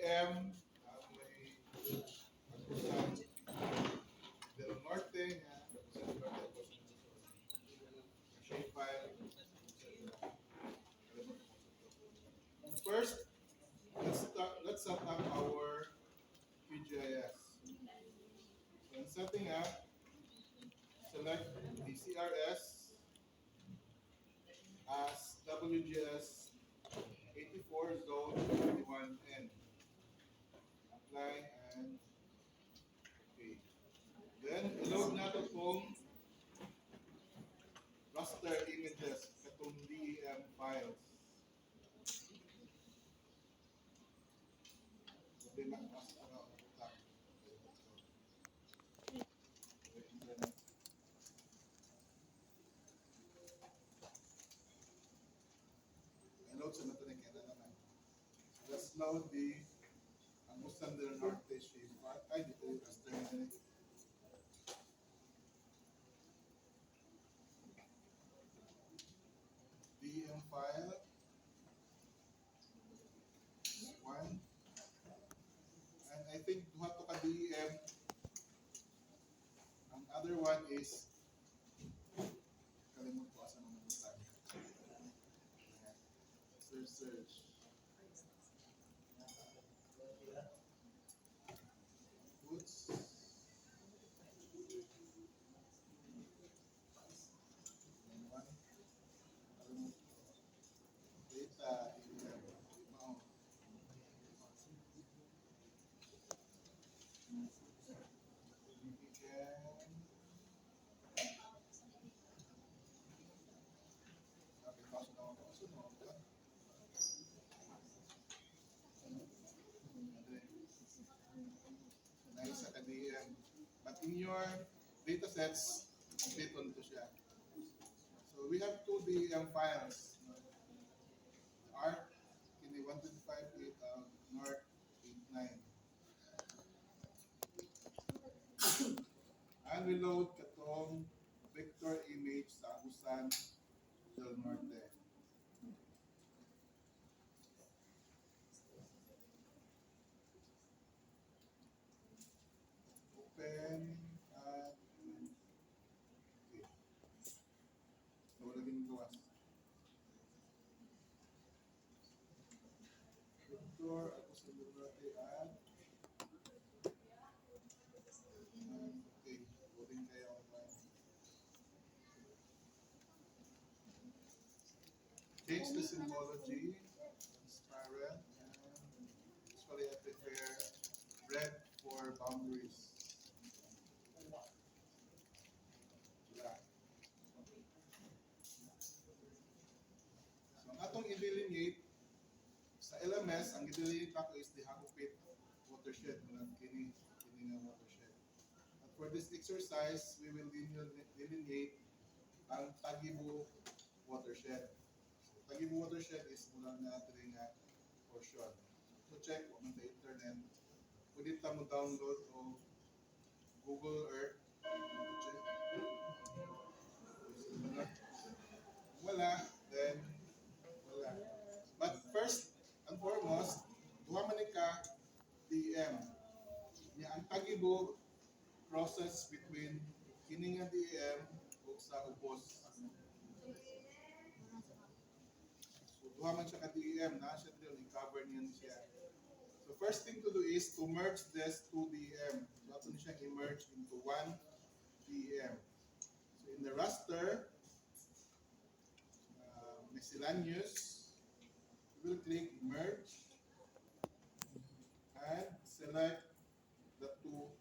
DEM, may Agusan del Norte, Agusan del Norte, shape file. First, let's set up our QGIS. So in setting up, select the CRS as WGS 84 zone 21N. Apply and okay. Then ilog nato tong raster images katong DEM files. Sabi na utak. Load sa nato ni kaya naman. Let's load the Agusan del Norte shape file. Ay, dito yung raster na DEM file. One. And I think duha to ka DEM. Ang other one is kalimut ko asa naman ito. Search. Goods. One. Kalimut ko. Data. DEM. Mao. But in your data sets, complete on to siya. So we have two DEM files. ARC, kini 125.8 North 89. And we load katong vector image sa Agusan del Norte. Open at okay. So wala din gawas. Vector Agusan del Norte at okay, loading kayo online. Change the symbology, transparent, and usually I prefer red for boundaries. Yeah. So, ang atong i-delineate sa LMS, ang i-delineate ako is the Hagupit watershed, kini nga watershed. But for this exercise, we will delineate ang Tagibo watershed. So, Tagibo watershed is mula na natin nga portion. To check on the internet, pwede mo download o Google Earth. Check. Wala, then wala. But first and foremost, duha man ka DEM. Nya ang Tagibo process between kini nga DEM ug sa ubos. So duha man siya ka DEM, na siya dili i-cover niyan siya. So first thing to do is to merge this two DEM. So ato ni siya i-merge into one DEM. So in the raster, miscellaneous, we will click merge and select the two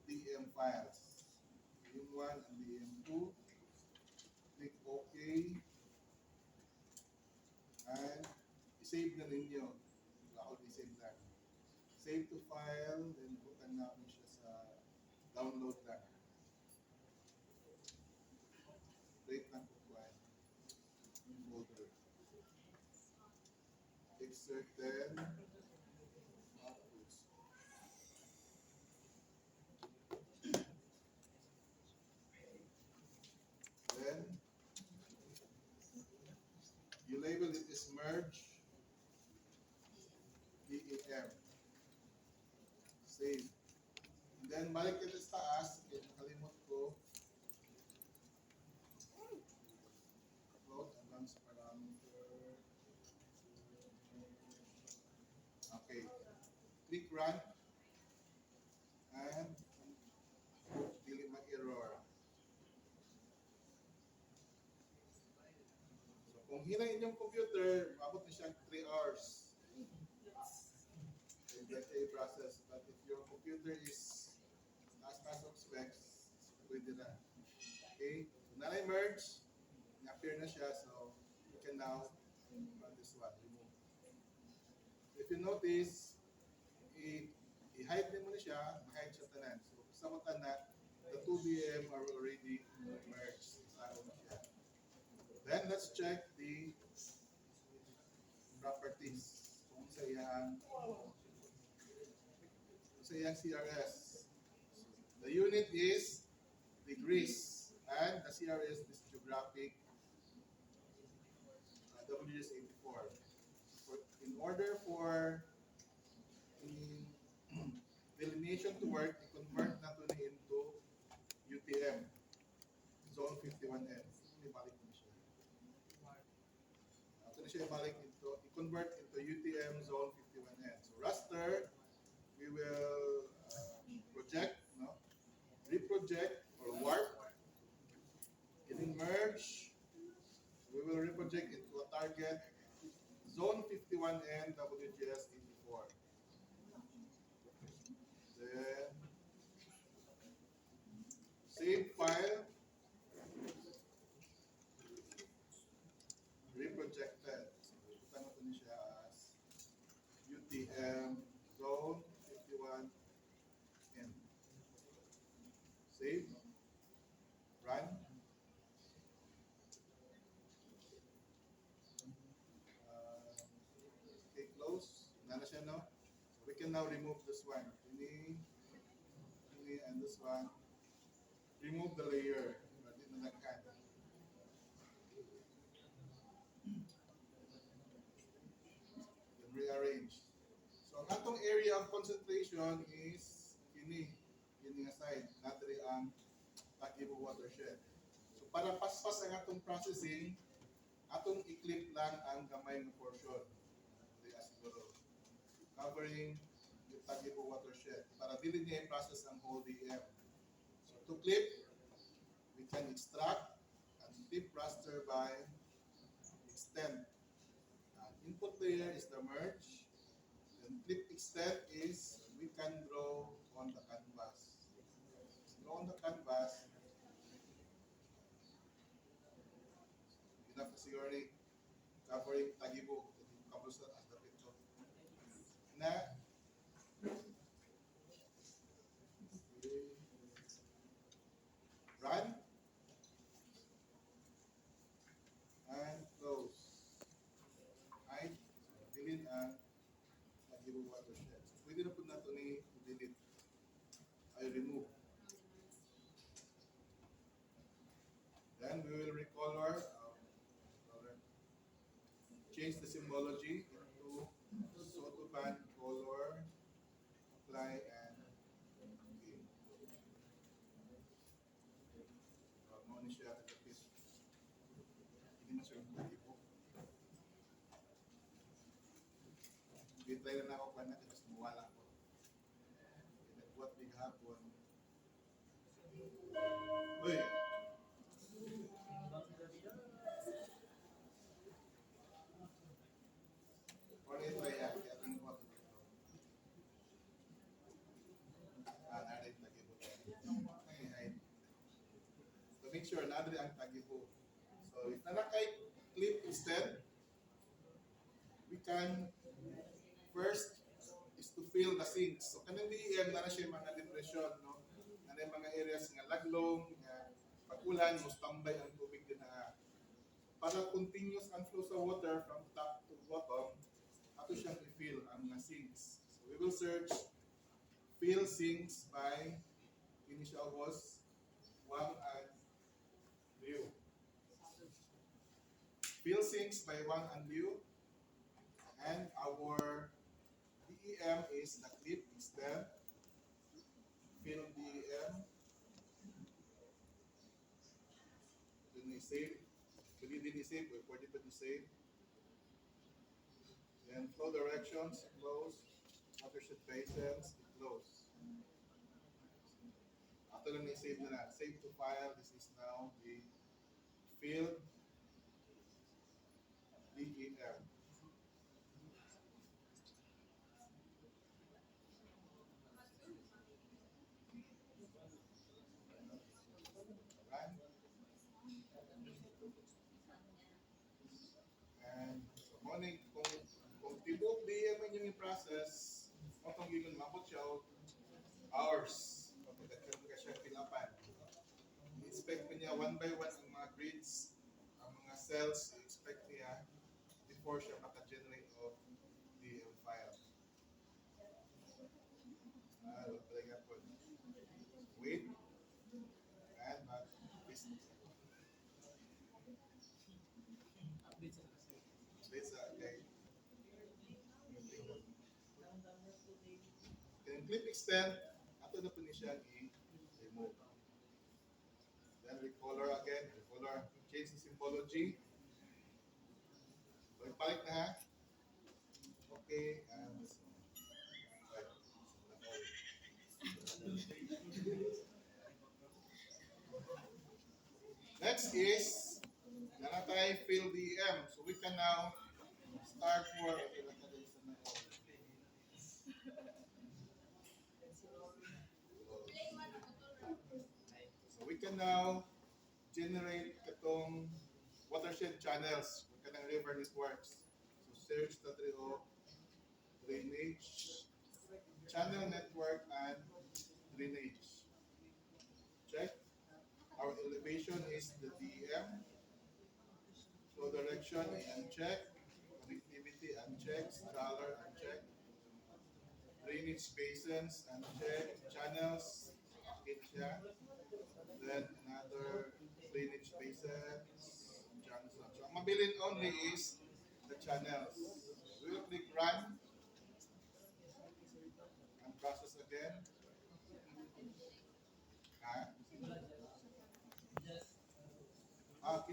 DEM files. DEM1 and DEM2. Click OK. And i-save na ninyo. Ako i-save lang. Save to file, then butan na mo siya sa download lang. Wait lang po kuha. Folder. Exert then. Then you label it as merge DEM. Save. And then balik kita sa taas, kaya nakalimot ko. Upload advanced parameter. Okay. Click run. And dili mag-error. So kung hinay inyong computer, mabot na siyang 3 hours. That's a process. But if your computer is taas of specs, pwede na. Okay? So na merge, na-appear na siya, so you can now run this one, remove. If you notice, i-hide din mo na siya, ma-hide siya tanan. So sa mo tanan, the 2 VM are already merged. Klaro na siya. Then let's check the properties. Kung sa iyang CRS. The unit is degrees and the CRS is geographic WS84. In order for the delineation to work, you convert na to into UTM, zone 51N. Ibalik mo siya. Ito na siya ibalik into, i-convert into UTM zone 51N. So raster, we will project, no? Reproject or warp. In merge, we will reproject into a target zone 51N WGS 84. Then save file, reprojected. So ito na ito siya as UTM zone 51N. Save, run. Okay, close. Nana siya, no? So we can now remove this one. Ini and this one. Remove the layer. Dito na nagkan. Then rearrange. So ang atong area of concentration is kini nga side. Natri ang Tagibo watershed. So para paspas ang atong processing, atong i-clip lang ang gamay ng portion. Siguro, covering the Tagibo watershed para dili niya i-process ang whole DM. So to clip, we can extract and clip raster by extend. Input layer is the merge. Then clip extend is we can draw on the canvas. Draw on the canvas. Enough to see already covering Tagibo. Covers that as the picture. Na run and close. Hide, fill in ang Tagibo watershed. So pwede na po nato ni delete. I remove. Then we will recolor. Change the symbology into Sotoban color, apply and okay. Muna siya kapit. Hindi na siya yung po. Bitry na ako pa na tapos mawala ko. Nagbuat big hapon. Uy! Or ito ay ating ko dito. Narin Tagibo. So make sure narin ang Tagibo. So if nanakay clip instead, we can first is to fill the sinks. So kanang DM na siya mga depression, no? Na mga areas nga laglong, nga pag-ulan, mo tambay ang tubig din na para continuous ang flow sa water from top to bottom, ato siyang i-fill ang mga sinks. So we will search fill sinks by initial was Wang and Liu. Fill sinks by Wang and Liu. And our DEM is the clip extend fill DEM, then i-save. Pwede din i-save, pwede pa i-save. Then flow directions, close. Watershed basins, close. After lang i-save na. Save to file. This is now the field DEM. Run. And so morning, kung tibok DEM man yung i-process, matong gigon mabot siya og hours. Pagkakagyan ka siya pilapan. I-inspect mo niya one by one ang mga grids, ang mga cells, i-inspect niya before siya maka-generate of DEM file. Wala pala nga po. Wait. And mag-business. Besa, okay. Then clip extend, ato na po niya siya i-remove. Then recolor again, recolor, change the symbology. So, ipalit na ha. Okay, and this one. Right. Next is, nanatay fill DEM. So we can now start for, so we can now generate itong watershed channels, kanang river networks. So search the drainage, channel network, and drainage. Check. Our elevation is the DEM. Flow direction, uncheck. Connectivity, uncheck. Scalar, uncheck. Drainage basins, uncheck. Channels, okay siya. Then another drainage basins, Johnson. So ang mabilin only is the channels. We will click run and process again.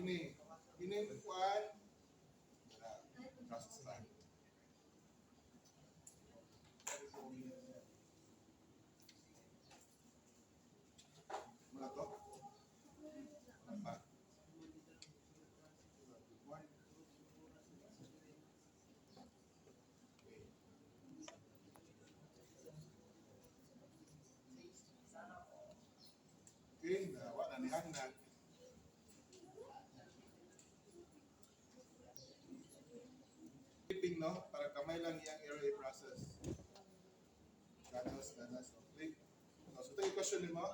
Kini kuan. Process time. Muna to. Apa? Okay, wala ni hangnan. Clipping no, para kamay lang iyang area process. Ganas. So click. So ito yung question mo.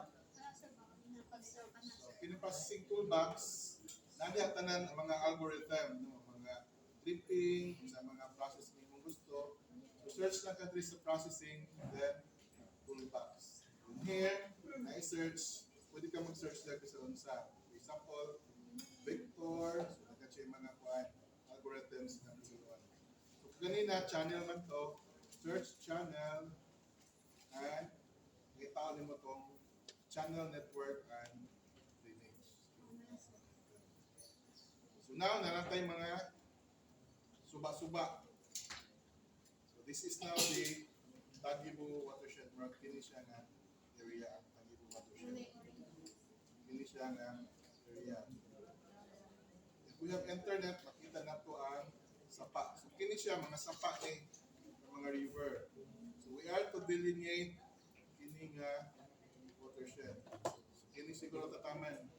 So piniprocessing toolbox, nandi ang tanan ang mga algorithm, no, mga dripping, sa mga process ni mong gusto. So search lang ka sa processing, then toolbox. And here, na-search, pwede ka mag-search lang sa unsa. For example, vector, so nagkatsa yung mga algorithms na nagsuruan. So ganina, channel man to, search channel, and itawin mo tong channel network and drainage. So now, narantay mga suba-suba. So this is now the Tagibo watershed mark. Kini siya nga area ang Tagibo watershed. Kini siya nga area. If we have internet, makita na to ang sapa. So kini siya mga sapa ni mga river. So we are to delineate kini nga watershed. So kini siguro tataman.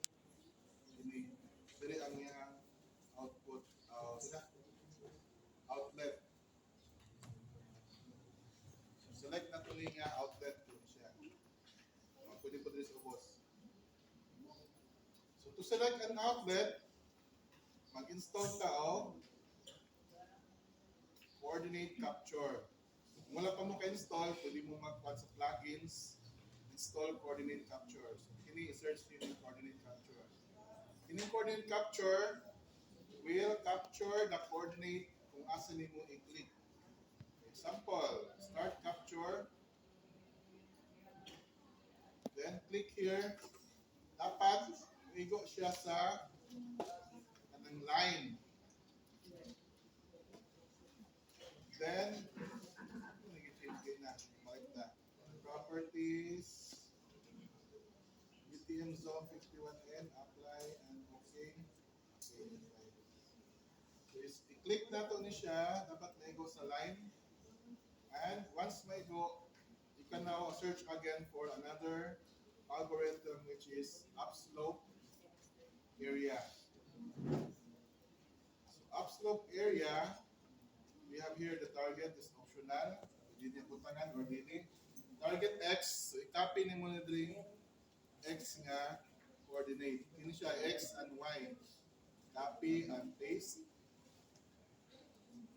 Kini dili ang iyang output outlet. So select na to nga outlet kini siya. Pwede po din sa ubos. So to select an outlet, mag-install ka o coordinate capture. So, kung wala pa mo ka-install, pwede mo mag-add sa plugins, install coordinate capture. So, kini i-search nyo yung coordinate capture. Kini coordinate capture will capture the coordinate kung asa ni mo i-click. Example, start capture. here, dapat igo siya sa kanang line. Then, nag-change na. Balik na. Properties, UTM zone 51N, apply and okay. Okay, so i-click na to ni siya, dapat na go sa line. And once may go, you can now search again for another algorithm which is upslope area. So upslope area, we have here the target is optional. Dili butangan or dili. Target X, so i-copy ni mo na diri X nga coordinate. Kini siya X and Y. Copy and paste.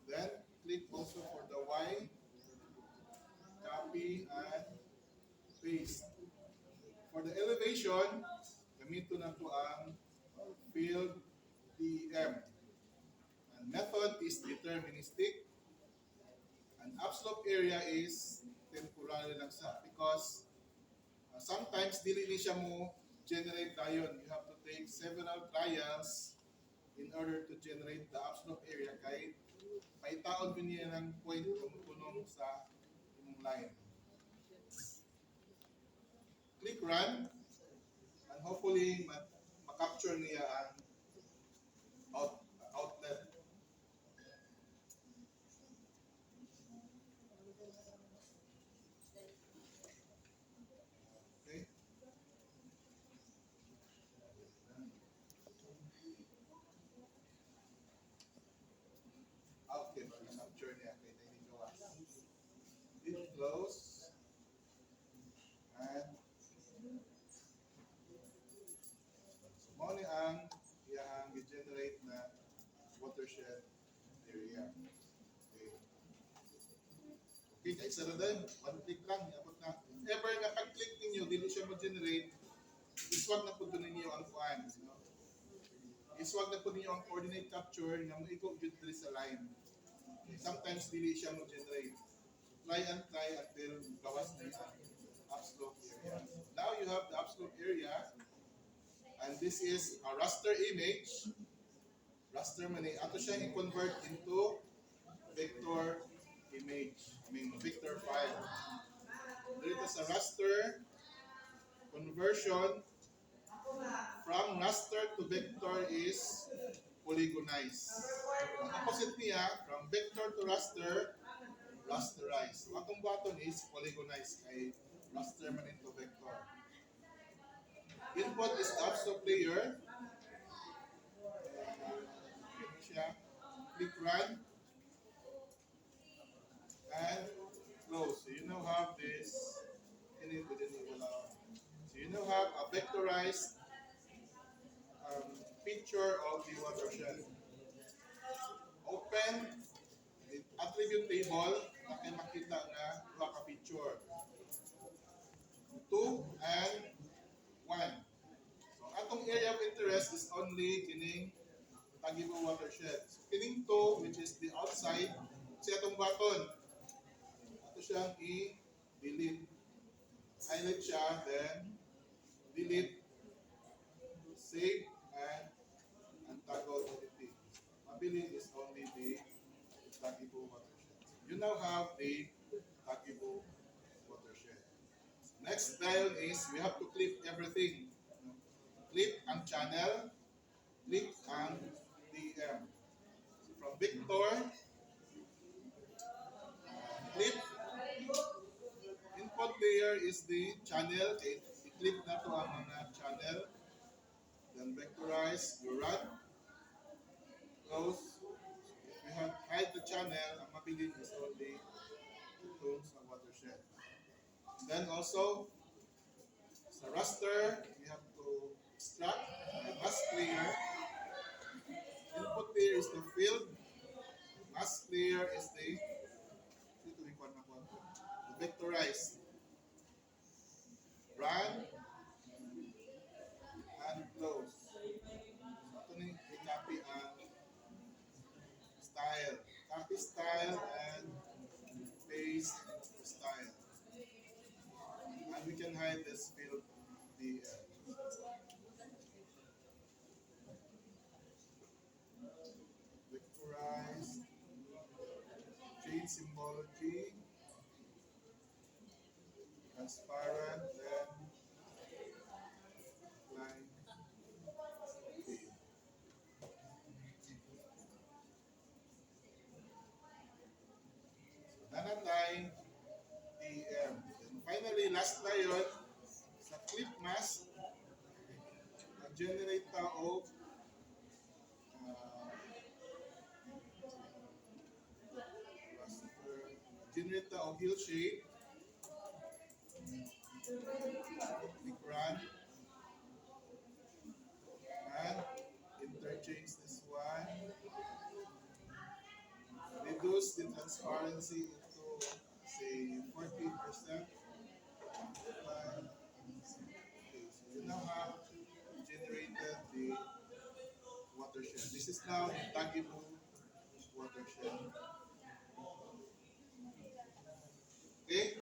Then click also for the Y. Copy and paste. For the elevation, gamito na to ang field DM. And method is deterministic. And upslope area is temporary lang sa because sometimes dili ni siya mo generate dayon. You have to take several trials in order to generate the upslope area kay may taon din niya ng point tumutunong sa imong line. Click run and hopefully ma-capture niya ang outlet. Okay. Okay, ma-capture niya kay hindi gawas. Hit close and mo ni ang iyang generate na watershed area. Okay. Okay, kay isa na din. One click lang, iabot na. If ever nga pag-click ninyo, dili siya mag-generate, iswag na po doon ninyo ang kuan. No? Iswag na po ninyo ang coordinate capture nga mo ikaw yun diri sa line. Okay. Sometimes dili siya mag-generate. Try until gawas na ang upslope area. Now you have the upslope area. And this is a raster image. Raster man ato siya i-convert into vector image. Vector file. Dito sa raster conversion from raster to vector is polygonize. Ang opposite niya from vector to raster, rasterize. So atong button is polygonize kay raster man into vector. Input is the upslope layer. Click run and close. So you now have this. So you now have a vectorized picture of the watershed. Open the attribute table na kay makita nga duha ka picture. 2 and 1. So atong area of interest is only kining Tagibo watershed. So kining 2 which is the outside sa atong button. Ato siyang i-delete. Highlight siya, then delete, save, and untoggle editing. Mabilis is only the Tagibo watershed. You now have the Tagibo watershed. Next dial is we have to click everything. Click ang channel, click ang DM. So from Victor, click. Input layer is the channel. I-click na to ang mga channel. Then vectorize, you run. Close. If you have hide the channel, ang mabilis is only itong sa watershed. Then also, sa raster, we have to extract the mask layer. Input layer is the field. Mask layer is the vectorize. Run and close. So ito ni i-copy ang style. Copy style and paste the style. And we can hide this field DM. green symbology, transparent, then line. Okay. So, nanatay, AM. Then finally, last na yun, sa clip mask, generate of generate of hill shape, click run, and interchange this one, reduce the transparency into say 40%. Okay, so you now have generated the watershed. This is now the taggable